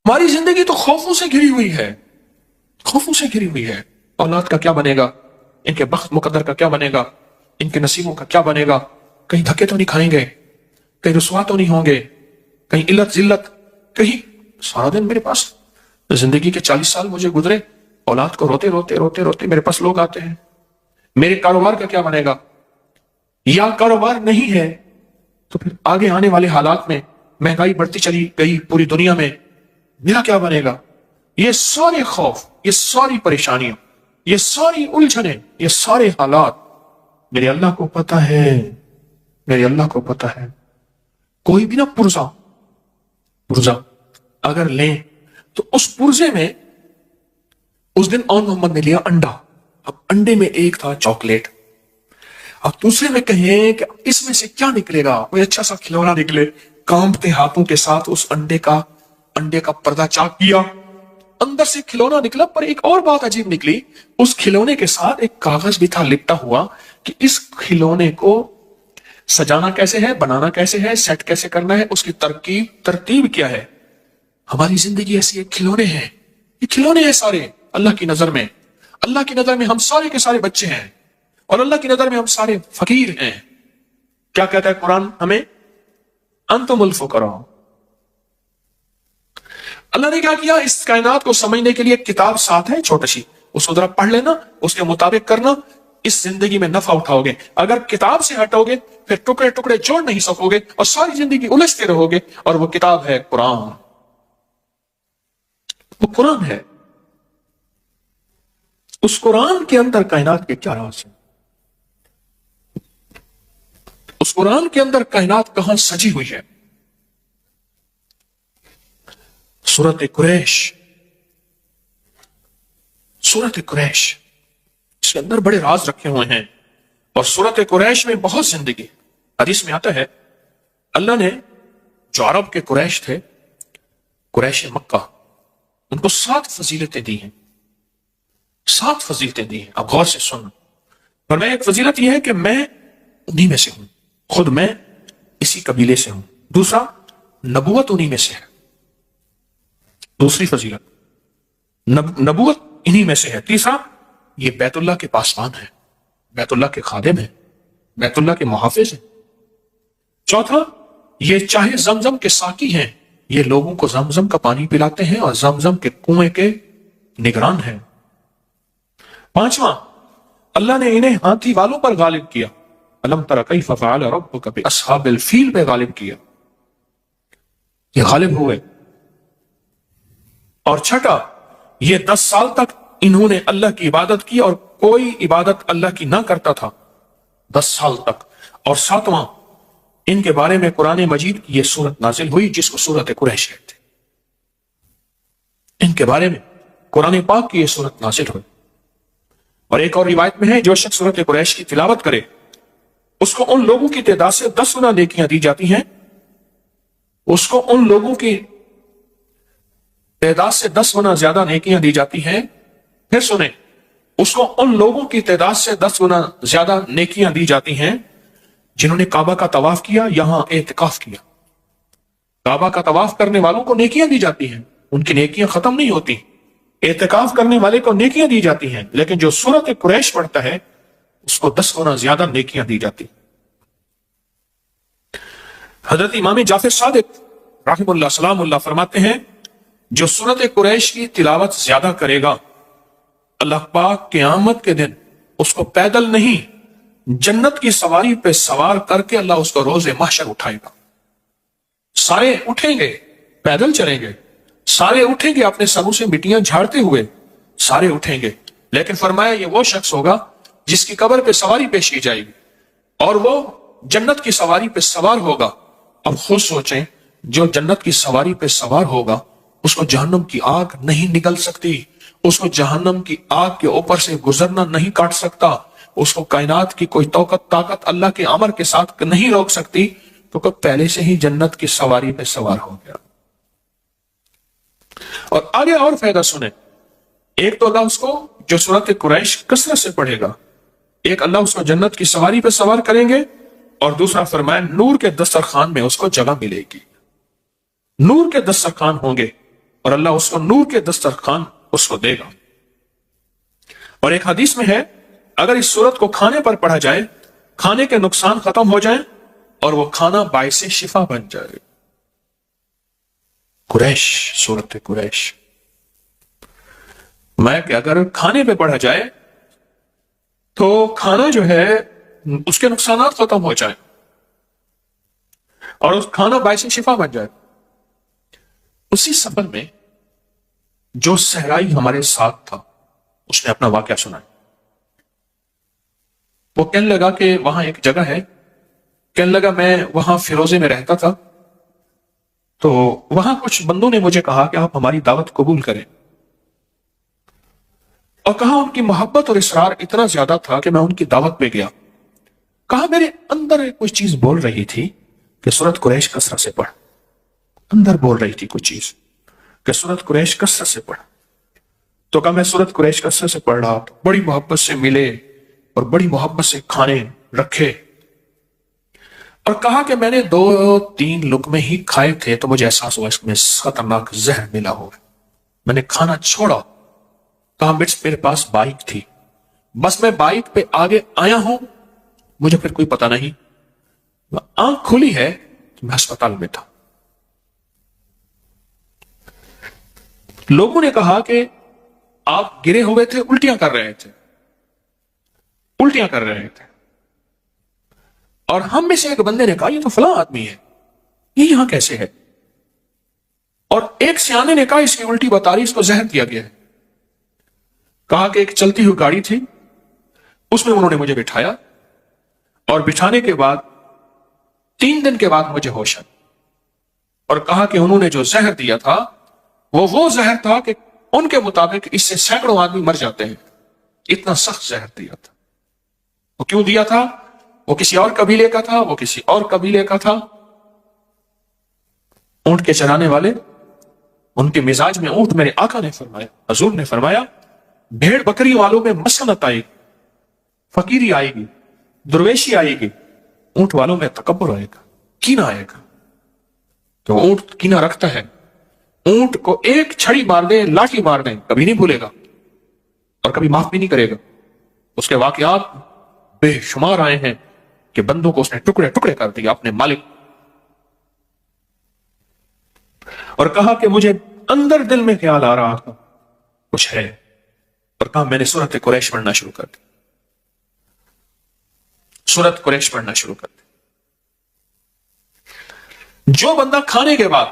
ہماری زندگی تو خوفوں سے گھری ہوئی ہے، خوفوں سے گھری ہوئی ہے۔ اولاد کا کیا بنے گا، ان کے بخت مقدر کا کیا بنے گا، ان کے نصیبوں کا کیا بنے گا، کہیں دھکے تو نہیں کھائیں گے، کہیں رسوا تو نہیں ہوں گے، کہیں علت ذلت، کہیں سارا دن میرے پاس زندگی کے 40 سال مجھے گزرے، اولاد کو روتے روتے روتے روتے میرے پاس لوگ آتے ہیں، میرے کاروبار کا کیا بنے گا، یا کاروبار نہیں ہے تو پھر آگے آنے والے حالات میں مہنگائی بڑھتی چلی گئی پوری دنیا میں، میرا کیا بنے گا۔ یہ سارے خوف، یہ ساری پریشانیاں، یہ ساری الجھنیں، یہ سارے حالات میرے اللہ کو پتہ ہے، میرے اللہ کو پتہ ہے۔ کوئی بھی نہ پرزا اگر لیں تو اس پرزے میں اس دن اون محمد نے لیا انڈا، اب انڈے میں ایک تھا چاکلیٹ، اب دوسرے میں کہیں کہ اس میں سے کیا نکلے گا، کوئی اچھا سا کھلونا نکلے، کانپتے ہاتھوں کے ساتھ اس انڈے کا پردہ چاک کیا، اندر سے کھلونا نکلا، پر ایک اور بات عجیب نکلی، اس کھلونے کے ساتھ ایک کاغذ بھی تھا لپٹا ہوا کہ اس کھلونے کو سجانا کیسے ہے، بنانا کیسے ہے، سیٹ کیسے کرنا ہے، اس کی ترتیب کیا ہے۔ ہماری زندگی ایسی ہے، کھلونے ہیں، یہ کھلونے ہیں سارے اللہ کی نظر میں۔ اللہ کی نظر میں ہم سارے کے سارے بچے ہیں، اور اللہ کی نظر میں ہم سارے فقیر ہیں۔ کیا کہتا ہے قرآن ہمیں؟ انتم الفقراء۔ اللہ نے کیا کیا، اس کائنات کو سمجھنے کے لیے ایک کتاب ساتھ ہے چھوٹی سی، اس کو ذرا پڑھ لینا، اس کے مطابق کرنا، اس زندگی میں نفع اٹھاؤ گے۔ اگر کتاب سے ہٹو گے پھر ٹکڑے ٹکڑے جوڑ نہیں سکو گے اور ساری زندگی الجھتے رہو گے، اور وہ کتاب ہے قرآن، وہ قرآن ہے۔ اس قرآن کے اندر کائنات کے کیا راز ہیں، اس قرآن کے اندر کائنات کہاں سجی ہوئی ہے۔ سورت قریش، سورت قریش، اس کے اندر بڑے راز رکھے ہوئے ہیں، اور سورت قریش میں بہت زندگی۔ حدیث میں آتا ہے اللہ نے جو عرب کے قریش تھے، قریش مکہ، ان کو 7 فضیلتیں دی ہیں، 7 فضیلتیں دی ہیں۔ اب غور سے سن، پر میں ایک فضیلت یہ ہے کہ میں انہی میں سے ہوں، خود میں اسی قبیلے سے ہوں۔ دوسرا، نبوت انہی میں سے ہے، دوسری فضیلت نبوت انہی میں سے ہے۔ تیسرا، یہ بیت اللہ کے پاسبان ہے، بیت اللہ کے خادم ہیں، بیت اللہ کے محافظ ہیں۔ چوتھا، یہ چاہے زمزم کے ساقی ہیں، یہ لوگوں کو زمزم کا پانی پلاتے ہیں اور زمزم کے کنویں کے نگران ہیں۔ پانچواں، اللہ نے انہیں ہاتھی والوں پر غالب کیا، الم تر کیف فعل ربک باصحاب الفیل پہ غالب کیا، یہ غالب ہوئے۔ اور چھٹا، یہ 10 سال تک انہوں نے اللہ کی عبادت کی اور کوئی عبادت اللہ کی نہ کرتا تھا، 10 سال تک۔ اور ساتواں، ان کے بارے میں قرآن مجید کی یہ سورت نازل ہوئی جس کو سورت قریش کہتے ہیں، ان کے بارے میں قرآن پاک کی یہ سورت نازل ہوئی۔ اور ایک اور روایت میں ہے، جو شخص سورت قریش کی تلاوت کرے اس کو ان لوگوں کی تعداد سے 10 گنا نیکیاں دی جاتی ہیں، اس کو ان لوگوں کی تعداد سے 10 گنا زیادہ نیکیاں دی جاتی ہیں۔ پھر سنیں، اس کو ان لوگوں کی تعداد سے 10 گنا زیادہ نیکیاں دی جاتی ہیں جنہوں نے کعبہ کا طواف کیا، یہاں اعتکاف کیا۔ کعبہ کا طواف کرنے والوں کو نیکیاں دی جاتی ہیں، ان کی نیکیاں ختم نہیں ہوتی۔ اعتکاف کرنے والے کو نیکیاں دی جاتی ہیں، لیکن جو سورت قریش پڑھتا ہے اس کو 10 گنا زیادہ نیکیاں دی جاتی۔ حضرت امام جعفر صادق رحمہ اللہ سلام اللہ فرماتے ہیں، جو سورت قریش کی تلاوت زیادہ کرے گا، اللہ پاک قیامت کے دن اس کو پیدل نہیں، جنت کی سواری پہ سوار کر کے اللہ اس کو روز محشر اٹھائے گا۔ سارے اٹھیں گے، پیدل چلیں گے، سارے اٹھیں گے اپنے سروں سے مٹیاں جھاڑتے ہوئے، سارے اٹھیں گے، لیکن فرمایا یہ وہ شخص ہوگا جس کی قبر پہ سواری پیش کی جائے گی اور وہ جنت کی سواری پہ سوار ہوگا۔ اب خود سوچیں، جو جنت کی سواری پہ سوار ہوگا اس کو جہنم کی آگ نہیں نگل سکتی، اس کو جہنم کی آگ کے اوپر سے گزرنا نہیں کاٹ سکتا، اس کو کائنات کی کوئی طاقت اللہ کے امر کے ساتھ نہیں روک سکتی، تو کب پہلے سے ہی جنت کی سواری پہ سوار ہو گیا۔ اور آگے اور فائدہ سنیں، ایک تو اللہ اس کو جو سورت قریش کثرت سے پڑھے گا، ایک اللہ اس کو جنت کی سواری پہ سوار کریں گے، اور دوسرا فرمایا نور کے دسترخوان میں اس کو جگہ ملے گی، نور کے دسترخوان ہوں گے اور اللہ اس کو نور کے دسترخوان اس کو دے گا۔ اور ایک حدیث میں ہے اگر اس سورت کو کھانے پر پڑھا جائے کھانے کے نقصان ختم ہو جائیں اور وہ کھانا باعث شفا بن جائے۔ قریش، سورت قریش میں کہ اگر کھانے پہ پڑھا جائے تو کھانا جو ہے اس کے نقصانات ختم ہو جائیں اور اس کھانا باعث شفا بن جائے۔ اسی سفر میں جو صحرائی ہمارے ساتھ تھا اس نے اپنا واقعہ سنا۔ وہ کہنے لگا کہ وہاں ایک جگہ ہے، کہنے لگا میں وہاں فیروزے میں رہتا تھا، تو وہاں کچھ بندوں نے مجھے کہا کہ آپ ہماری دعوت قبول کریں، اور کہا ان کی محبت اور اصرار اتنا زیادہ تھا کہ میں ان کی دعوت پہ گیا۔ کہا میرے اندر کوئی چیز بول رہی تھی کہ سورت قریش کثرت سے پڑھ، اندر بول رہی تھی کچھ چیز کہ سورت قریش کثرت سے پڑھ۔ تو کہا میں سورت قریش کثرت سے پڑھ رہا، بڑی محبت سے ملے اور بڑی محبت سے کھانے رکھے، اور کہا کہ میں نے 2-3 لقمے ہی کھائے تھے تو مجھے احساس ہوا اس میں خطرناک زہر ملا ہوا ہے، میں نے کھانا چھوڑا۔ کہا میرے پاس بائک تھی، بس میں بائک پہ آگے آیا ہوں، مجھے پھر کوئی پتہ نہیں، آنکھ کھلی ہے تو میں ہسپتال میں تھا۔ لوگوں نے کہا کہ آپ گرے ہوئے تھے، الٹیاں کر رہے تھے، الٹیاں کر رہے تھے، اور ہم میں سے ایک بندے نے کہا یہ تو فلاں آدمی ہے، یہ یہاں کیسے ہے؟ اور ایک سیانے نے کہا اس کی الٹی بتا رہی، اس کو زہر دیا گیا ہے۔ کہا کہ ایک چلتی ہوئی گاڑی تھی، اس میں انہوں نے مجھے بٹھایا، اور بٹھانے کے بعد 3 دن کے بعد مجھے ہوش آئی، اور کہا کہ انہوں نے جو زہر دیا تھا وہ زہر تھا کہ ان کے مطابق اس سے سینکڑوں آدمی مر جاتے ہیں، اتنا سخت زہر دیا تھا۔ وہ کیوں دیا تھا؟ وہ کسی اور قبیلے کا تھا، وہ کسی اور قبیلے کا تھا۔ اونٹ کے چرانے والے، ان کے مزاج میں اونٹ، میرے آقا نے فرمایا، حضور نے فرمایا بھیڑ بکری والوں میں مسکنت آئے گی، فقیری آئے گی، درویشی آئے گی، اونٹ والوں میں تکبر آئے گا، کینہ آئے گا۔ تو اونٹ کینہ رکھتا ہے، اونٹ کو ایک چھڑی مار دے، لاٹھی مار دیں، کبھی نہیں بھولے گا اور کبھی معاف بھی نہیں کرے گا۔ اس کے واقعات بے شمار آئے ہیں کہ بندوں کو اس نے ٹکڑے ٹکڑے کر دیا اپنے مالک۔ اور کہا کہ مجھے اندر دل میں خیال آ رہا تھا کچھ ہے، اور کہا میں نے سورت قریش پڑھنا شروع کر دی، سورت قریش پڑھنا شروع کر دی۔ جو بندہ کھانے کے بعد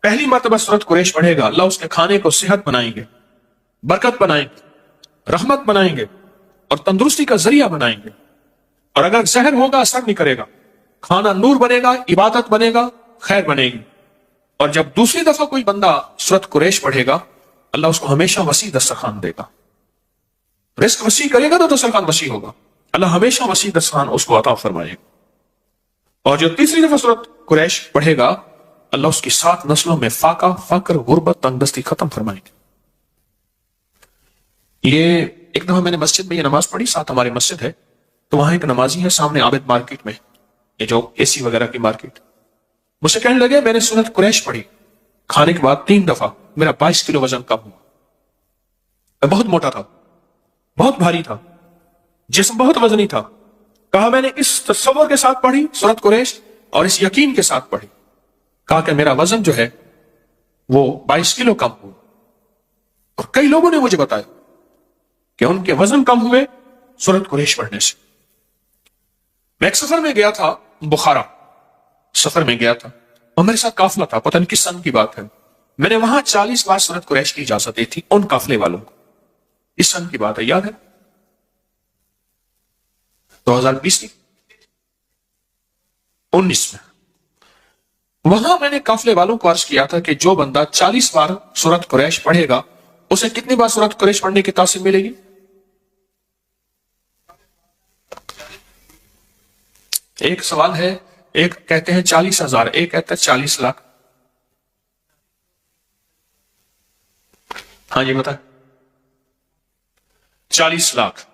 پہلی مرتبہ سورت قریش پڑھے گا، اللہ اس کے کھانے کو صحت بنائیں گے، برکت بنائیں گے، رحمت بنائیں گے، اور تندرستی کا ذریعہ بنائیں گے۔ اور اگر زہر ہوگا اثر نہیں کرے گا، کھانا نور بنے گا، عبادت بنے گا، خیر بنے گی۔ اور جب دوسری دفعہ کوئی بندہ سورت قریش پڑھے گا، اللہ اس کو ہمیشہ وسیع دسترخوان دے گا، رزق وسیع کرے گا تو دسترخوان وسیع ہوگا، اللہ ہمیشہ وسیع دسترخوان اس کو عطا فرمائے گا۔ اور جو تیسری دفعہ سورت قریش پڑھے گا، اللہ اس کی 7 نسلوں میں فاقہ، فقر، غربت، تنگدستی ختم فرمائیں گے۔ یہ ایک دفعہ میں نے مسجد میں یہ نماز پڑھی، ساتھ ہماری مسجد ہے، تو وہاں ایک نمازی ہے سامنے عابد مارکیٹ میں، یہ جو اے سی وغیرہ کی مارکیٹ، مجھ سے کہنے لگے میں نے سورت قریش پڑھی کھانے کے بعد 3 دفعہ، میرا 22 کلو وزن کم ہوا، میں بہت موٹا تھا، بہت بھاری تھا، جسم بہت وزنی تھا۔ کہا میں نے اس تصور کے ساتھ پڑھی سورت قریش اور اس یقین کے ساتھ پڑھی، کہا کہ میرا وزن جو ہے وہ 22 کلو کم ہوا۔ اور کئی لوگوں نے مجھے بتایا کہ ان کے وزن کم ہوئے سورت قریش پڑھنے سے۔ میں ایک سفر میں گیا تھا، بخارا سفر میں گیا تھا، اور میرے ساتھ قافلہ تھا، پتہ نہیں کس سن کی بات ہے، میں نے وہاں 40 بار سورت قریش کی اجازت دی تھی ان قافلے والوں کو، اس سن کی بات ہے، یاد ہے 2020 کی 19 میں۔ وہاں میں نے قافلے والوں کو عرض کیا تھا کہ جو بندہ 40 بار سورت قریش پڑھے گا اسے کتنی بار سورت قریش پڑھنے کی تاثیر ملے گی؟ ایک سوال ہے، ایک کہتے ہیں 40,000، ایک کہتا ہے 40 لاکھ۔ ہاں جی بتا، 40 لاکھ۔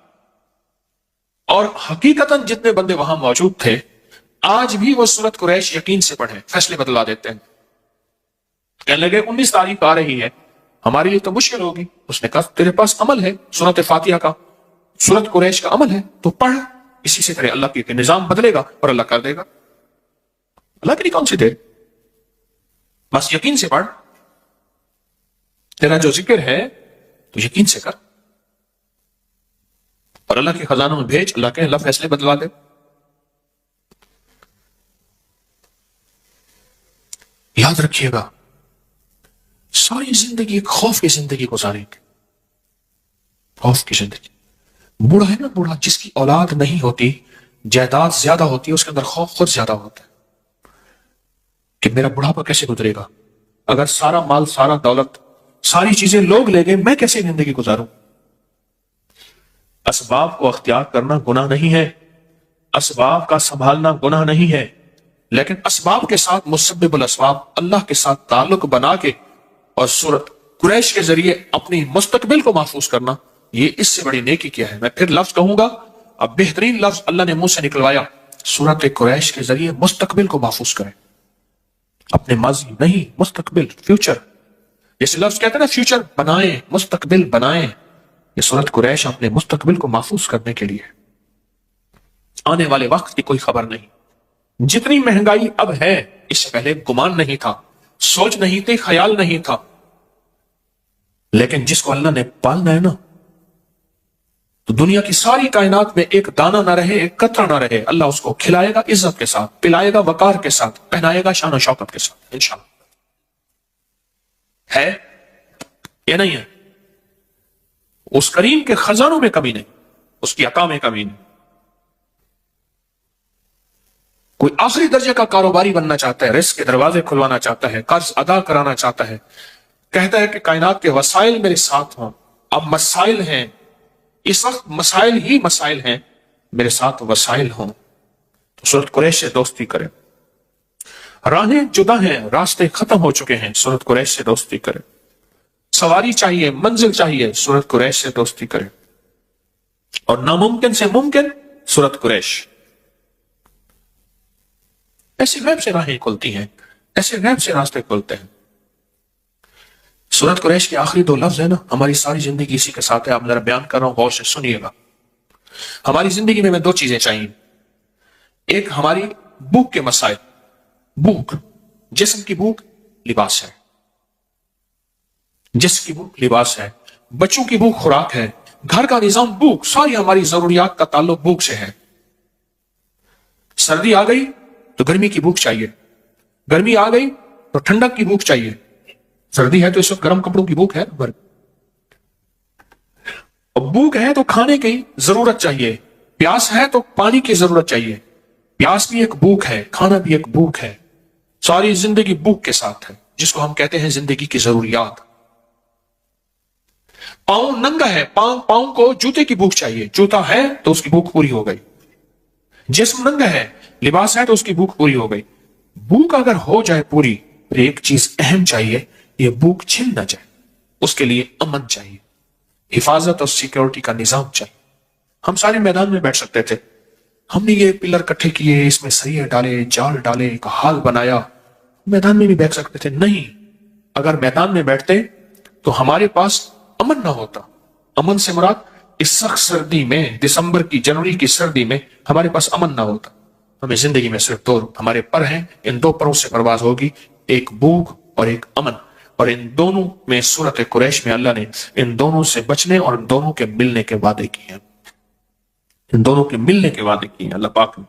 اور حقیقتاً جتنے بندے وہاں موجود تھے آج بھی وہ سورت قریش یقین سے پڑھیں، فیصلے بدلا دیتے ہیں۔ کہنے لگے 19 تاریخ آ رہی ہے، ہمارے لیے تو مشکل ہوگی۔ اس نے کہا تیرے پاس عمل ہے، سورۃ فاتحہ کا، سورۃ قریش کا عمل ہے، تو پڑھ، اسی سے تیرے اللہ کے نظام بدلے گا اور اللہ کر دے گا۔ اللہ کے لیے کون سی دیر، بس یقین سے پڑھ، تیرا جو ذکر ہے تو یقین سے کر، اور اللہ کے خزانوں میں بھیج، اللہ کے اللہ فیصلے بدلوا دے۔ یاد رکھیے گا، ساری زندگی ایک خوف کی زندگی گزاریں گے، خوف کی زندگی۔ بوڑھا ہے نا، بوڑھا جس کی اولاد نہیں ہوتی، جائیداد زیادہ ہوتی ہے، اس کے اندر خوف خود زیادہ ہوتا ہے کہ میرا بڑھاپا کیسے گزرے گا، اگر سارا مال، سارا دولت، ساری چیزیں لوگ لے گئے، میں کیسے زندگی گزاروں۔ اسباب کو اختیار کرنا گناہ نہیں ہے، اسباب کا سنبھالنا گناہ نہیں ہے، لیکن اسباب کے ساتھ مسبب الاسباب، اللہ کے ساتھ تعلق بنا کے اور سورۃ قریش کے ذریعے اپنی مستقبل کو محفوظ کرنا، یہ اس سے بڑی نیکی کیا ہے۔ میں پھر لفظ کہوں گا، اب بہترین لفظ اللہ نے منہ سے نکلوایا، سورۃ قریش کے ذریعے مستقبل کو محفوظ کریں، اپنے ماضی نہیں، مستقبل، فیوچر۔ جیسے لفظ کہتے ہیں نا فیوچر بنائیں، مستقبل بنائیں، یہ سورۃ قریش اپنے مستقبل کو محفوظ کرنے کے لیے۔ آنے والے وقت کی کوئی خبر نہیں، جتنی مہنگائی اب ہے اس سے پہلے گمان نہیں تھا، سوچ نہیں تھی، خیال نہیں تھا، لیکن جس کو اللہ نے پالنا ہے نا، تو دنیا کی ساری کائنات میں ایک دانہ نہ رہے، ایک قطرہ نہ رہے، اللہ اس کو کھلائے گا عزت کے ساتھ، پلائے گا وقار کے ساتھ، پہنائے گا شان و شوکت کے ساتھ، انشاءاللہ۔ ہے یا نہیں ہے؟ اس کریم کے خزانوں میں کمی نہیں، اس کی عطا میں کمی نہیں۔ کوئی آخری درجے کا کاروباری بننا چاہتا ہے، رزق کے دروازے کھلوانا چاہتا ہے، قرض ادا کرانا چاہتا ہے، کہتا ہے کہ کائنات کے وسائل میرے ساتھ ہوں، اب مسائل ہیں، اس وقت مسائل ہی مسائل ہیں، میرے ساتھ وسائل ہوں، تو سورۃ قریش سے دوستی کرے۔ راہیں جدا ہیں، راستے ختم ہو چکے ہیں، سورۃ قریش سے دوستی کرے۔ سواری چاہیے، منزل چاہیے، سورۃ قریش سے دوستی کرے۔ اور ناممکن سے ممکن، سورۃ قریش۔ ایسے غیب سے راہیں کھلتی ہیں، ایسے غیب سے راستے کھلتے ہیں۔ سورۃ قریش کے آخری 2 لفظ ہیں نا، ہماری ساری زندگی اسی کے ساتھ ہے، آپ ذرا بیان کر رہا ہوں، غور سے سنیے گا۔ ہماری زندگی میں 2 چیزیں چاہیے، ایک ہماری بھوک کے مسائل، بھوک، جسم کی بھوک، لباس ہے، جسم کی بھوک لباس ہے، بچوں کی بھوک خوراک ہے، گھر کا نظام بھوک، ساری ہماری ضروریات کا تعلق بھوک سے ہے۔ سردی آ گئی تو گرمی کی بھوک چاہیے، گرمی آ گئی تو ٹھنڈک کی بھوک چاہیے، سردی ہے تو اس وقت گرم کپڑوں کی بھوک ہے، اور بھوک ہے تو کھانے کی ضرورت چاہیے، پیاس ہے تو پانی کی ضرورت چاہیے، پیاس بھی ایک بھوک ہے، کھانا بھی ایک بھوک ہے، ساری زندگی بھوک کے ساتھ ہے، جس کو ہم کہتے ہیں زندگی کی ضروریات۔ پاؤں ننگا ہے، پاؤں کو جوتے کی بھوک چاہیے، جوتا ہے تو اس کی بھوک پوری ہو گئی، جسم ننگا ہے، لباس ہے تو اس کی بھوک پوری ہو گئی۔ بھوک اگر ہو جائے پوری، پھر ایک چیز اہم چاہیے، یہ بھوک چھن نہ جائے، اس کے لیے امن چاہیے، حفاظت اور سیکیورٹی کا نظام چاہیے۔ ہم سارے میدان میں بیٹھ سکتے تھے، ہم نے یہ پلر کٹھے کیے، اس میں سریے ڈالے، جال ڈالے، ایک حال بنایا، میدان میں بھی بیٹھ سکتے تھے، نہیں، اگر میدان میں بیٹھتے تو ہمارے پاس امن نہ ہوتا۔ امن سے مراد اس سخت سردی میں، دسمبر کی، جنوری کی سردی میں ہمارے پاس امن نہ ہوتا۔ ہمیں زندگی میں صرف 2 ہمارے پر ہیں، ان 2 پروں سے پرواز ہوگی، ایک بھوک اور ایک امن، اور ان دونوں میں سورۃ قریش میں اللہ نے ان دونوں سے بچنے اور ان دونوں کے ملنے کے وعدے کیے ہیں، ان دونوں کے ملنے کے وعدے کیے ہیں، اللہ پاک نے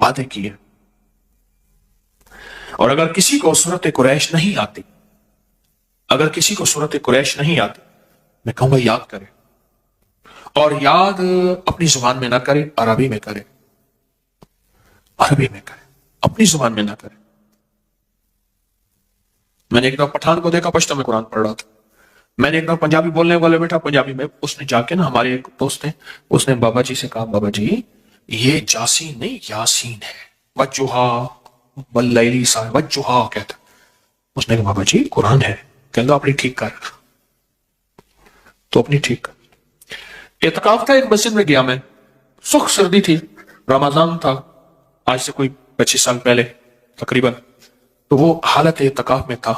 وعدے کیے۔ اور اگر کسی کو سورۃ قریش نہیں آتی، اگر کسی کو سورۃ قریش نہیں آتی، میں کہوں گا یاد کرے، اور یاد اپنی زبان میں نہ کرے، عربی میں کرے، عربی میں کرے، اپنی زبان میں نہ کرے۔ میں نے ایک دفعہ پٹھان کو دیکھا، پشتو میں قرآن پڑھ رہا تھا، میں نے ایک دفعہ پنجابی بولنے والے بیٹھا، پنجابی میں، اس نے جا کے نا، ہمارے ایک دوست ہیں، اس نے بابا جی سے کہا، بابا جی یہ جاسین نہیں یاسین ہے، وجہا واللیلی صاحب وجہا کہتا، اس نے کہا بابا جی قرآن ہے، کہہ دو اپنی ٹھیک کر، تو اپنی ٹھیک کر۔ اعتکاف تھا، ایک مسجد میں گیا میں، سخت سردی تھی، رمضان تھا، آج سے کوئی 25 سال پہلے تقریباً، تو وہ حالت اعتکاف میں تھا،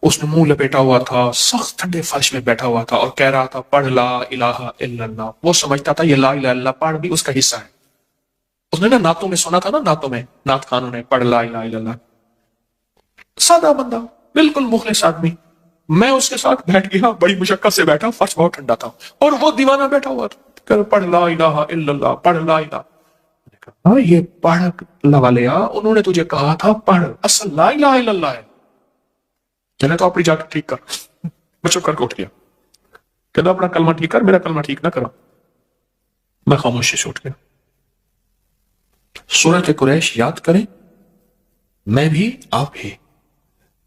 اس نے منہ لپیٹا ہوا تھا، سخت ٹھنڈے فرش میں بیٹھا ہوا تھا اور کہہ رہا تھا پڑھ لا الہ الا اللہ۔ وہ سمجھتا تھا یہ لا الہ الا اللہ پڑھ بھی اس کا حصہ ہے۔ اس نے نا نعتوں میں سنا تھا، نا نعتوں میں نعت خانوں نے پڑھ لا الہ الا اللہ۔ سادہ بندہ، بالکل مخلص آدمی، میں اس کے ساتھ بیٹھ گیا، بڑی مشقت سے بیٹھا، فرش بہت ٹھنڈا تھا اور وہ دیوانہ بیٹھا ہوا تھا کہ پڑھ لا الہ الا اللہ، پڑھ لا الہ۔ یہ پڑھ لوالیا، انہوں نے تجھے کہا تھا پڑھ، اصل لا الہ الا اللہ ہے۔ چلے تو اپنی جا کے ٹھیک کر۔ بچوں کر کے اٹھ گیا، کہنا اپنا کلمہ ٹھیک کر، میرا کلمہ ٹھیک نہ کرا۔ میں خاموشی سے اٹھ گیا۔ سورۃ قریش یاد کریں، میں بھی آپ بھی،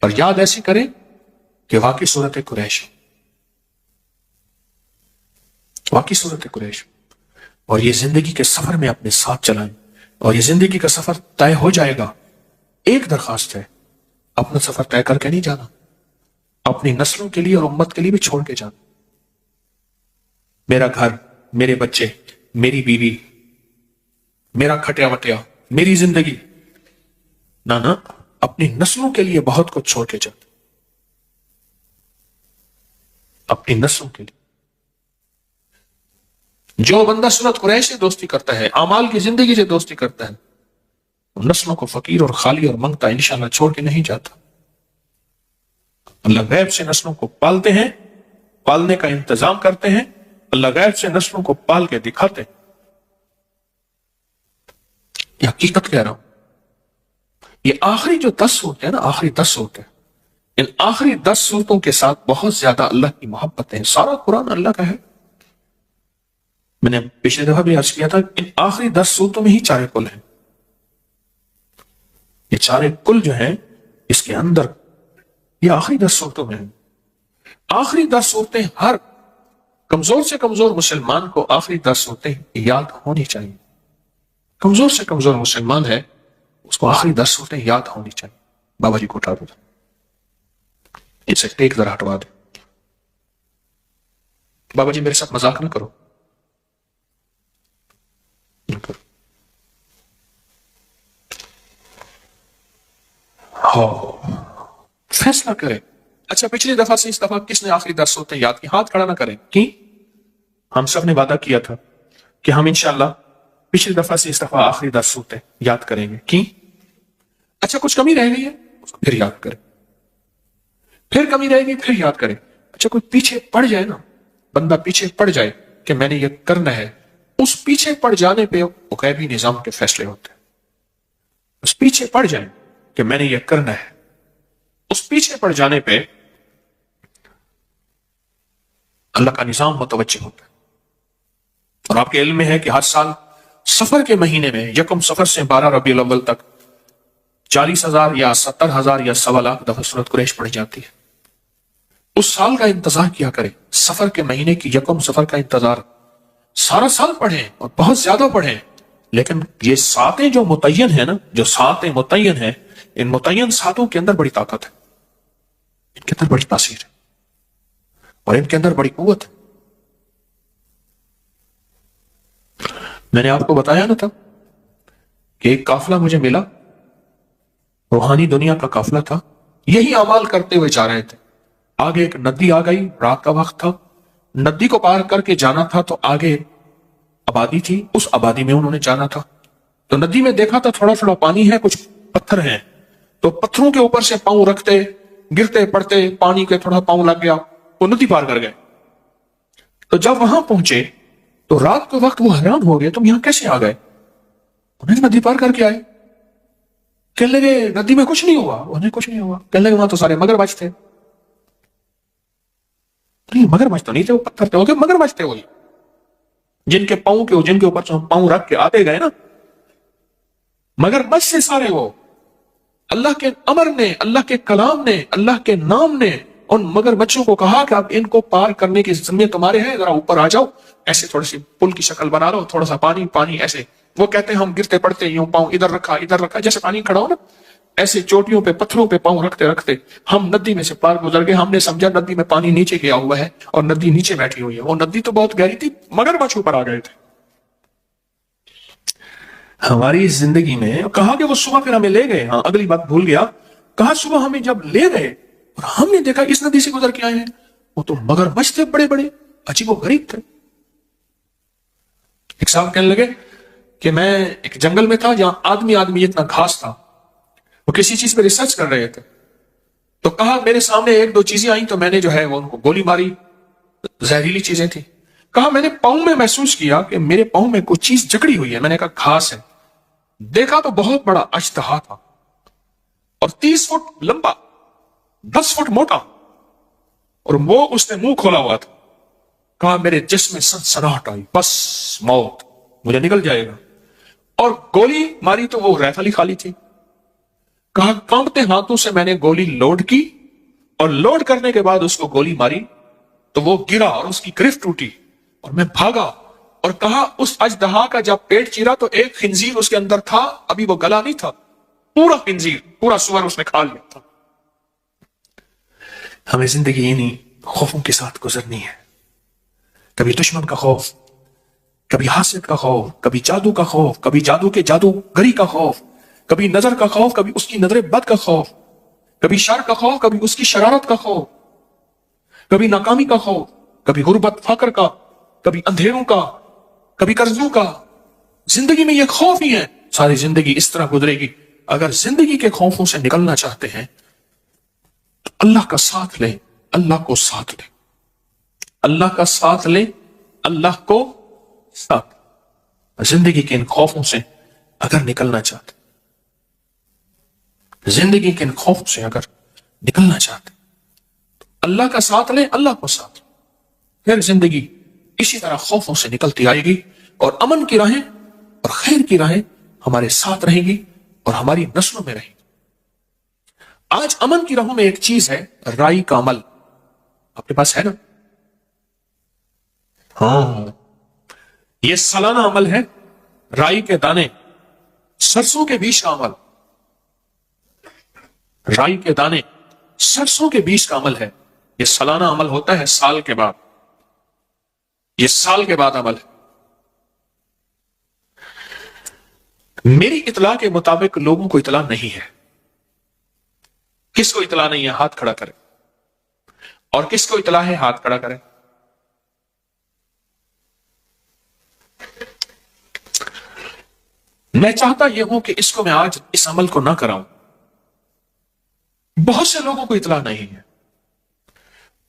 اور یاد ایسی کریں کہ واقعی سورۃ قریش، واقعی سورۃ قریش، اور یہ زندگی کے سفر میں اپنے ساتھ چلائیں، اور یہ زندگی کا سفر طے ہو جائے گا۔ ایک درخواست ہے، اپنا سفر طے کر کے نہیں جانا، اپنی نسلوں کے لیے اور امت کے لیے بھی چھوڑ کے جانا۔ میرا گھر، میرے بچے، میری بیوی، میرا کھٹیا وٹیا، میری زندگی، نہ اپنی نسلوں کے لیے بہت کچھ چھوڑ کے جانا، اپنی نسلوں کے لیے۔ جو بندہ سورۃ قریش سے دوستی کرتا ہے، اعمال کی زندگی سے دوستی کرتا ہے، وہ نسلوں کو فقیر اور خالی اور منگتا انشاءاللہ چھوڑ کے نہیں جاتا۔ اللہ غیب سے نسلوں کو پالتے ہیں، پالنے کا انتظام کرتے ہیں، اللہ غیب سے نسلوں کو پال کے دکھاتے ہیں۔ یہ حقیقت کہہ رہا ہوں۔ یہ آخری جو 10 صورتیں ہیں نا، آخری 10 صورتیں، ان آخری 10 صورتوں کے ساتھ بہت زیادہ اللہ کی محبت ہے۔ سارا قرآن اللہ کا ہے۔ میں نے پچھلے دفعہ بھی عرض کیا تھا، ان آخری 10 صورتوں میں ہی چارے کل ہیں۔ یہ چارے کل جو ہیں اس کے اندر، یہ آخری 10 صورتوں میں ہیں۔ آخری 10 صورتیں ہر کمزور سے کمزور مسلمان کو آخری 10 صورتیں یاد ہونی چاہیے۔ کمزور سے کمزور مسلمان ہے، اس کو آخری 10 صورتیں یاد ہونی چاہیے۔ بابا جی کو اٹھا دو، اسے ٹیک ذرا ہٹوا دو۔ بابا جی میرے ساتھ مذاق نہ کرو۔ فیصلہ کرے۔ اچھا، پچھلی دفعہ سے اس دفعہ کس نے آخری 10 صورتیں یاد کی؟ ہاتھ کھڑا نہ کریں۔ کی ہم سب نے وعدہ کیا تھا کہ ہم انشاءاللہ پچھلی دفعہ سے اس دفعہ آخری 10 صورتیں یاد کریں گے۔ کی اچھا کچھ کمی رہ گئی ہے، اس کو پھر یاد کریں، پھر کمی رہے گی پھر یاد کریں۔ اچھا کوئی پیچھے پڑ جائے نا، بندہ پیچھے پڑ جائے کہ میں نے یہ کرنا ہے، اس پیچھے پڑ جانے پہ وہ غیبی نظام کے فیصلے ہوتے ہیں۔ اس پیچھے پڑ جائے کہ میں نے یہ کرنا ہے، اس پیچھے پڑ جانے پہ اللہ کا نظام متوجہ ہوتا ہے۔ اور آپ کے علم میں ہے کہ ہر سال سفر کے مہینے میں، یکم سفر سے 12 ربیع الاول تک 40,000 یا 70,000 یا 1.25 دفعہ سورۃ قریش پڑھی جاتی ہے۔ اس سال کا انتظار کیا کریں، سفر کے مہینے کی یکم سفر کا انتظار سارا سال پڑھیں اور بہت زیادہ پڑھیں۔ لیکن یہ ساتیں جو متعین ہیں نا، جو ساتیں متعین ہیں، ان متعین ساتوں کے اندر بڑی طاقت ہے، ان کے اندر بڑی تاثیر ہے اور ان کے اندر بڑی قوت ہے۔ میں نے آپ کو بتایا نا تھا کہ ایک قافلہ مجھے ملا، روحانی دنیا کا قافلہ تھا، یہی اعمال کرتے ہوئے جا رہے تھے۔ آگے ایک ندی آ گئی، رات کا وقت تھا، ندی کو پار کر کے جانا تھا تو آگے آبادی تھی، اس آبادی میں انہوں نے جانا تھا۔ تو ندی میں دیکھا تھا تھوڑا تھوڑا پانی ہے، کچھ پتھر ہیں، تو پتھروں کے اوپر سے پاؤں رکھتے، گرتے پڑتے، پانی کے تھوڑا پاؤں لگ گیا، وہ ندی پار کر گئے۔ تو جب وہاں پہنچے تو رات کے وقت وہ حیران ہو گئے، تم یہاں کیسے آ گئے؟ انہیں ندی پار کر کے آئے۔ کہنے لگے ندی میں کچھ نہیں ہوا، انہیں کچھ نہیں ہوا۔ کہنے لگے وہاں تو سارے مگرمچھ تھے۔ نہیں، مگرمچھ تو نہیں تھے، وہ پتھر تھے، وہ مگرمچھ تھے، وہی جن کے پاؤں کے، جن کے اوپر سے ہم پاؤں رکھ کے آتے گئے نا، مگرمچھ سے سارے وہ۔ اللہ کے امر نے، اللہ کے کلام نے، اللہ کے نام نے ان مگرمچھوں کو کہا کہ اب ان کو پار کرنے کی ذمہ تمہارے ہیں، ذرا اوپر آ جاؤ، ایسے تھوڑی سی پل کی شکل بنا لو، تھوڑا سا پانی پانی ایسے۔ وہ کہتے ہیں ہم گرتے پڑتے یوں پاؤں ادھر رکھا، جیسے پانی کھڑا ہو نا، ایسے چوٹیوں پہ پتھروں پہ پاؤں رکھتے رکھتے ہم ندی میں سے پار گزر گئے۔ ہم نے سمجھا ندی میں پانی نیچے گیا ہوا ہے اور ندی نیچے بیٹھی ہوئی ہے، وہ ندی تو بہت گہری تھی، مگرمچھ اوپر آ گئے تھے۔ ہماری زندگی میں کہا کہ وہ صبح پھر ہمیں لے گئے، ہاں اگلی بات بھول گیا کہا صبح ہمیں جب لے گئے اور ہم نے دیکھا اس ندی سے گزر کے آئے ہیں، وہ تو مگرمچھ تھے بڑے بڑے، عجیب و غریب تھے۔ ایک صاحب کہنے لگے کہ میں ایک جنگل میں تھا جہاں آدمی اتنا گھاس تھا، وہ کسی چیز پہ ریسرچ کر رہے تھے، تو کہا میرے سامنے ایک دو چیزیں آئیں تو میں نے جو ہے وہ ان کو گولی ماری، زہریلی چیزیں تھیں۔ کہا میں نے پاؤں میں محسوس کیا کہ میرے پاؤں میں کوئی چیز جکڑی ہوئی ہے، میں نے کہا گھاس ہے، دیکھا تو بہت بڑا اژدہا تھا اور 30 فٹ لمبا، 10 فٹ موٹا، اور وہ اس نے منہ کھولا ہوا تھا۔ کہا میرے جسم میں سنسناہٹ آئی، بس موت، مجھے نکل جائے گا، اور گولی ماری تو وہ رائفل ہی خالی تھی۔ کہا کانپتے ہاتھوں سے میں نے گولی لوڈ کی، اور لوڈ کرنے کے بعد اس کو گولی ماری تو وہ گرا اور اس کی گرفت ٹوٹی اور میں بھاگا، اور کہا اس اژدہا کا جب پیٹ چیرا تو ایک خنزیر اس کے اندر تھا، ابھی وہ گلا نہیں تھا، پورا خنزیر، پورا سور اس نے کھا لیا تھا۔ ہمیں زندگی انہی خوفوں کے ساتھ گزرنی ہے، کبھی دشمن کا خوف، کبھی حاسد کا خوف، کبھی جادو کا خوف، کبھی جادو کے جادوگری کا خوف، کبھی نظر کا خوف، کبھی اس کی نظر بد کا خوف، کبھی شر کا خوف، کبھی اس کی شرارت کا خوف، کبھی ناکامی کا خوف، کبھی غربت فقر کا، کبھی اندھیروں کا، کبھی قرضوں کا۔ زندگی میں یہ خوف ہی ہے، ساری زندگی اس طرح گزرے گی۔ اگر زندگی کے خوفوں سے نکلنا چاہتے ہیں تو اللہ کا ساتھ لیں، اللہ کو ساتھ لیں، اللہ کا ساتھ لیں، اللہ کو ساتھ۔ زندگی کے ان خوفوں سے اگر نکلنا چاہتے، زندگی کے ان خوفوں سے اگر نکلنا چاہتے تو اللہ کا ساتھ لیں، اللہ کو ساتھ لیں، پھر زندگی اسی طرح خوفوں سے نکلتی آئے گی، اور امن کی راہیں اور خیر کی راہیں ہمارے ساتھ رہیں گی اور ہماری نسلوں میں رہیں گی۔ آج امن کی راہوں میں ایک چیز ہے، رائی کا عمل۔ آپ کے پاس ہے نا؟ ہاں، یہ سالانہ عمل ہے، رائی کے دانے، سرسوں کے بیج کا عمل۔ رائی کے دانے، سرسوں کے بیج کا عمل ہے، یہ سالانہ عمل ہوتا ہے، سال کے بعد، یہ سال کے بعد عمل ہے۔ میری اطلاع کے مطابق لوگوں کو اطلاع نہیں ہے۔ کس کو اطلاع نہیں ہے؟ ہاتھ کھڑا کرے۔ اور کس کو اطلاع ہے؟ ہاتھ کھڑا کرے۔ میں چاہتا یہ ہوں کہ اس کو میں آج اس عمل کو نہ کراؤں۔ بہت سے لوگوں کو اطلاع نہیں ہے،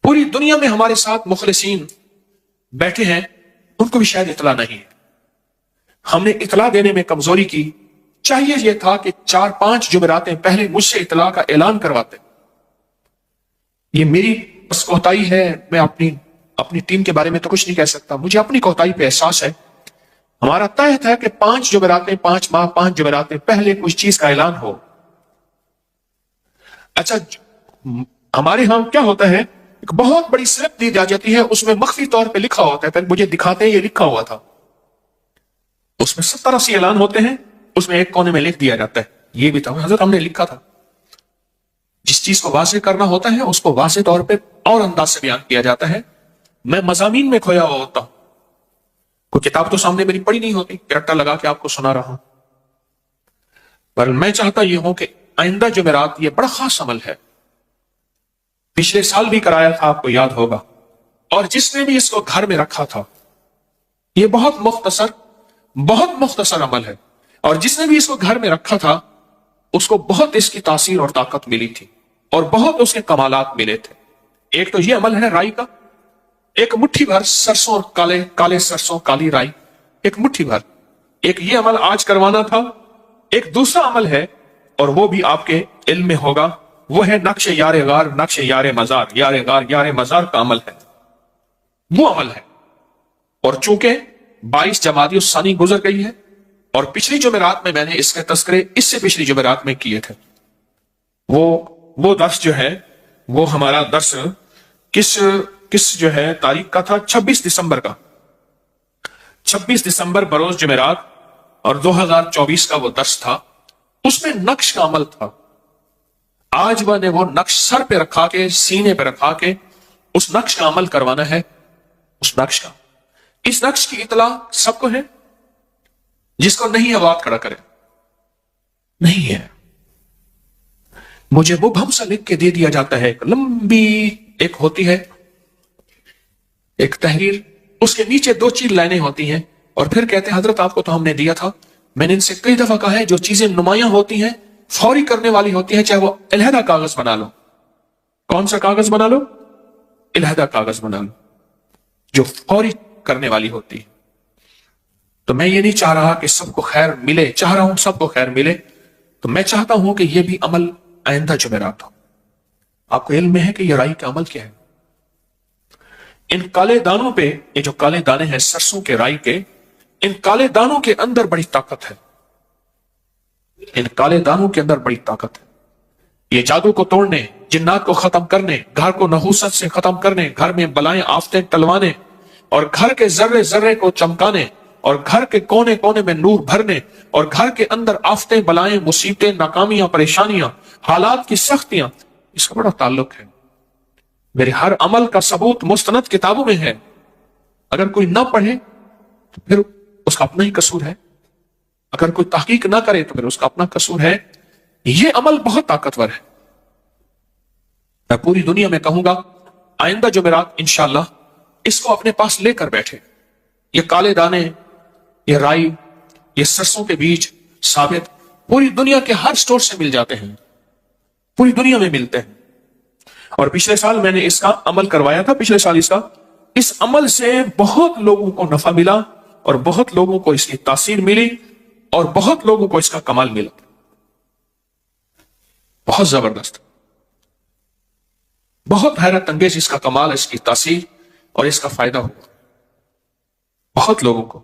پوری دنیا میں ہمارے ساتھ مخلصین بیٹھے ہیں، ان کو بھی شاید اطلاع نہیں ہے۔ ہم نے اطلاع دینے میں کمزوری کی، چاہیے یہ تھا کہ 4-5 جمعراتیں پہلے مجھ سے اطلاع کا اعلان کرواتے۔ یہ میری بس کوتاہی ہے، میں اپنی ٹیم کے بارے میں تو کچھ نہیں کہہ سکتا، مجھے اپنی کوتاہی پہ احساس ہے۔ ہمارا طے ہے کہ 5 جمعراتیں، 5 ماہ، 5 جمعراتیں پہلے کچھ چیز کا اعلان ہو۔ اچھا، ہمارے ہاں کیا ہوتا ہے، ایک بہت بڑی سلپ دی جاتی ہے، اس میں مخفی طور پہ لکھا ہوتا ہے، پھر مجھے دکھاتے ہیں یہ لکھا ہوا تھا، اس میں 70-80 اعلان ہوتے ہیں، اس میں ایک کونے میں لکھ دیا جاتا ہے یہ بھی تھا حضرت ہم نے لکھا تھا۔ جس چیز کو واضح کرنا ہوتا ہے اس کو واضح طور پہ اور انداز سے بیان کیا جاتا ہے۔ میں مضامین میں کھویا ہوا ہوتا ہوں، کوئی کتاب تو سامنے میری پڑھی نہیں ہوتی کہ رٹا لگا کے آپ کو سنا رہا ہوں، پر میں چاہتا یہ ہوں کہ آئندہ جمعرات یہ بڑا خاص عمل ہے، پچھلے سال بھی کرایا تھا، آپ کو یاد ہوگا، اور جس نے بھی اس کو گھر میں رکھا تھا، یہ بہت مختصر عمل ہے، اور جس نے بھی اس کو گھر میں رکھا تھا اس کو بہت اس کی تاثیر اور طاقت ملی تھی اور بہت اس کے کمالات ملے تھے۔ ایک تو یہ عمل ہے رائی کا، ایک مٹھی بھر سرسوں، کالے سرسوں، کالی رائی، ایک مٹھی بھر، ایک یہ عمل آج کروانا تھا۔ ایک دوسرا عمل ہے اور وہ بھی آپ کے علم میں ہوگا، وہ ہے نقش یار غار، نقش یار مزار، یار غار یار مزار کا عمل ہے، وہ عمل ہے۔ اور چونکہ 22 جمادی الثانی گزر گئی ہے اور پچھلی جمعرات میں میں نے اس کے تذکرے اس سے پچھلی جمعرات میں کیے تھے، وہ درس جو ہے وہ ہمارا درس کس جو ہے تاریخ کا تھا، 26 دسمبر کا، 26 دسمبر بروز جمعرات، اور 2024 کا وہ درس تھا، اس میں نقش کا عمل تھا۔ آج میں نے وہ نقش سر پہ رکھا کے، سینے پہ رکھا کے اس نقش کا عمل کروانا ہے۔ اس نقش کی اطلاع سب کو ہے، جس کو نہیں ہے وہ ہاتھ کھڑا کرے۔ نہیں ہے، مجھے مبہم سا لکھ کے دے دیا جاتا ہے، ایک لمبی ایک ہوتی ہے ایک تحریر، اس کے نیچے 2 لائنیں ہوتی ہیں، اور پھر کہتے ہیں حضرت آپ کو تو ہم نے دیا تھا، میں نے ان سے کئی دفعہ کہا ہے جو چیزیں نمایاں ہوتی ہیں فوری کرنے والی ہوتی ہیں، چاہے وہ علیحدہ کاغذ بنا لو، کون سا کاغذ بنا لو؟ علیحدہ کاغذ بنا لو، جو فوری کرنے والی ہوتی ہے۔ تو میں یہ نہیں چاہ رہا کہ سب کو خیر ملے، چاہ رہا ہوں سب کو خیر ملے، تو میں چاہتا ہوں کہ یہ بھی عمل آئندہ جمعرات ہو۔ آپ کو علم ہے کہ یہ رائی کا عمل کیا ہے؟ ان کالے دانوں پہ، یہ جو کالے دانے ہیں سرسوں کے رائی کے، ان کالے دانوں کے اندر بڑی طاقت ہے، ان کالے دانوں کے اندر بڑی طاقت ہے۔ یہ جادو کو توڑنے، جنات کو ختم کرنے، گھر کو نحوست سے ختم کرنے، گھر میں بلائیں آفتیں ٹلوانے، اور گھر کے ذرے ذرے کو چمکانے، اور گھر کے کونے کونے میں نور بھرنے، اور گھر کے اندر آفتیں بلائیں مصیبتیں ناکامیاں پریشانیاں حالات کی سختیاں، اس کا بڑا تعلق ہے۔ میرے ہر عمل کا ثبوت مستند کتابوں میں ہے، اگر کوئی نہ پڑھے تو پھر اس کا اپنا ہی قصور ہے، اگر کوئی تحقیق نہ کرے تو پھر اس کا اپنا قصور ہے۔ یہ عمل بہت طاقتور ہے، میں پوری دنیا میں کہوں گا آئندہ جمعرات انشاءاللہ اس کو اپنے پاس لے کر بیٹھے۔ یہ کالے دانے، یہ رائی، یہ سرسوں کے بیج ثابت پوری دنیا کے ہر سٹور سے مل جاتے ہیں، پوری دنیا میں ملتے ہیں۔ اور پچھلے سال میں نے اس کا عمل کروایا تھا، پچھلے سال اس عمل سے بہت لوگوں کو نفع ملا، اور بہت لوگوں کو اس کی تاثیر ملی، اور بہت لوگوں کو اس کا کمال ملا، بہت زبردست، بہت حیرت انگیز اس کا کمال، اس کی تاثیر اور اس کا فائدہ ہوا بہت لوگوں کو،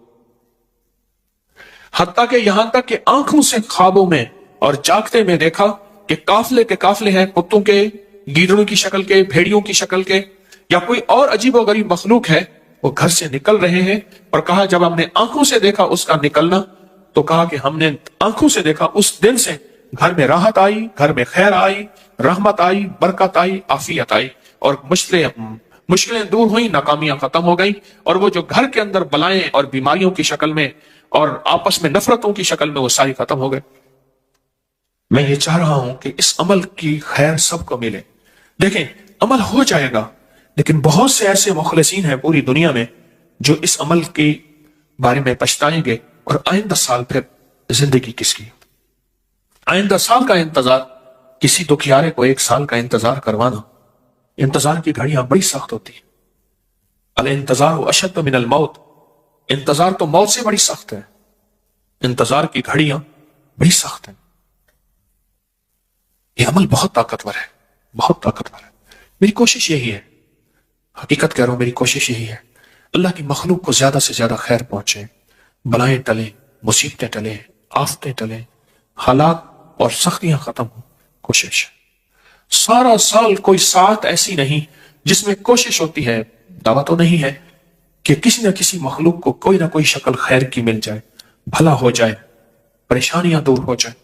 حتیٰ کہ یہاں تک کہ آنکھوں سے خوابوں میں اور جاگتے میں دیکھا کہ قافلے کے قافلے ہیں، کتوں کے، گیدڑوں کی شکل کے، بھیڑیوں کی شکل کے، یا کوئی اور عجیب و غریب مخلوق ہے، وہ گھر سے نکل رہے ہیں، اور کہا جب ہم نے آنکھوں سے دیکھا اس کا نکلنا، تو کہا کہ ہم نے آنکھوں سے دیکھا، اس دن سے گھر میں راحت آئی، گھر میں خیر آئی، رحمت آئی، برکت آئی، عافیت آئی، اور مشکلیں دور ہوئیں، ناکامیاں ختم ہو گئیں، اور وہ جو گھر کے اندر بلائیں اور بیماریوں کی شکل میں اور آپس میں نفرتوں کی شکل میں وہ ساری ختم ہو گئے۔ میں یہ چاہ رہا ہوں کہ اس عمل کی خیر سب کو ملے۔ دیکھیں عمل ہو جائے گا، لیکن بہت سے ایسے مخلصین ہیں پوری دنیا میں جو اس عمل کے بارے میں پچھتائیں گے، اور آئندہ سال پھر زندگی کس کی؟ آئندہ سال کا انتظار، کسی دکھیارے کو 1 سال کا انتظار کروانا، انتظار کی گھڑیاں بڑی سخت ہوتی ہیں۔ الانتظار اشد من الموت، انتظار تو موت سے بڑی سخت ہے، انتظار کی گھڑیاں بڑی سخت ہیں۔ یہ عمل بہت طاقتور ہے، بہت طاقتور ہے۔ میری کوشش یہی ہے، حقیقت کہہ رہا ہوں، میری کوشش یہی ہے اللہ کی مخلوق کو زیادہ سے زیادہ خیر پہنچے، بلائیں ٹلیں، مصیبتیں ٹلیں، آفتیں ٹلیں، حالات اور سختیاں ختم ہوں۔ کوشش سارا سال کوئی ساعت ایسی نہیں جس میں کوشش ہوتی ہے، دعویٰ تو نہیں ہے کہ کسی نہ کسی مخلوق کو کوئی نہ کوئی شکل خیر کی مل جائے، بھلا ہو جائے، پریشانیاں دور ہو جائیں۔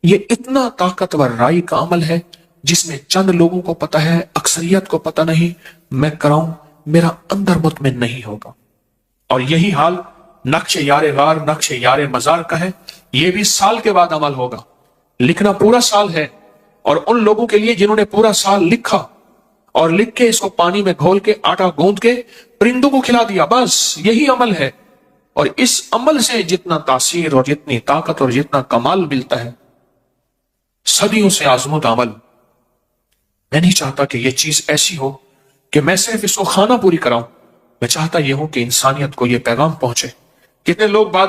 یہ اتنا طاقتور رائی کا عمل ہے جس میں چند لوگوں کو پتہ ہے، اکثریت کو پتہ نہیں۔ میں کراؤں، میرا اندر مطمئن نہیں ہوگا۔ اور یہی حال نقش یار غار، نقش یار مزار کا ہے، یہ بھی سال کے بعد عمل ہوگا۔ لکھنا پورا سال ہے، اور ان لوگوں کے لیے جنہوں نے پورا سال لکھا اور لکھ کے اس کو پانی میں گھول کے آٹا گوندھ کے پرندوں کو کھلا دیا، بس یہی عمل ہے۔ اور اس عمل سے جتنا تاثیر اور جتنی طاقت اور جتنا کمال ملتا ہے، صدیوں سے آزمودہ عمل۔ میں نہیں چاہتا کہ یہ چیز ایسی ہو کہ میں صرف اس کو خانہ پوری کراؤں، میں چاہتا یہ ہوں کہ انسانیت کو یہ پیغام پہنچے۔ کتنے لوگ بات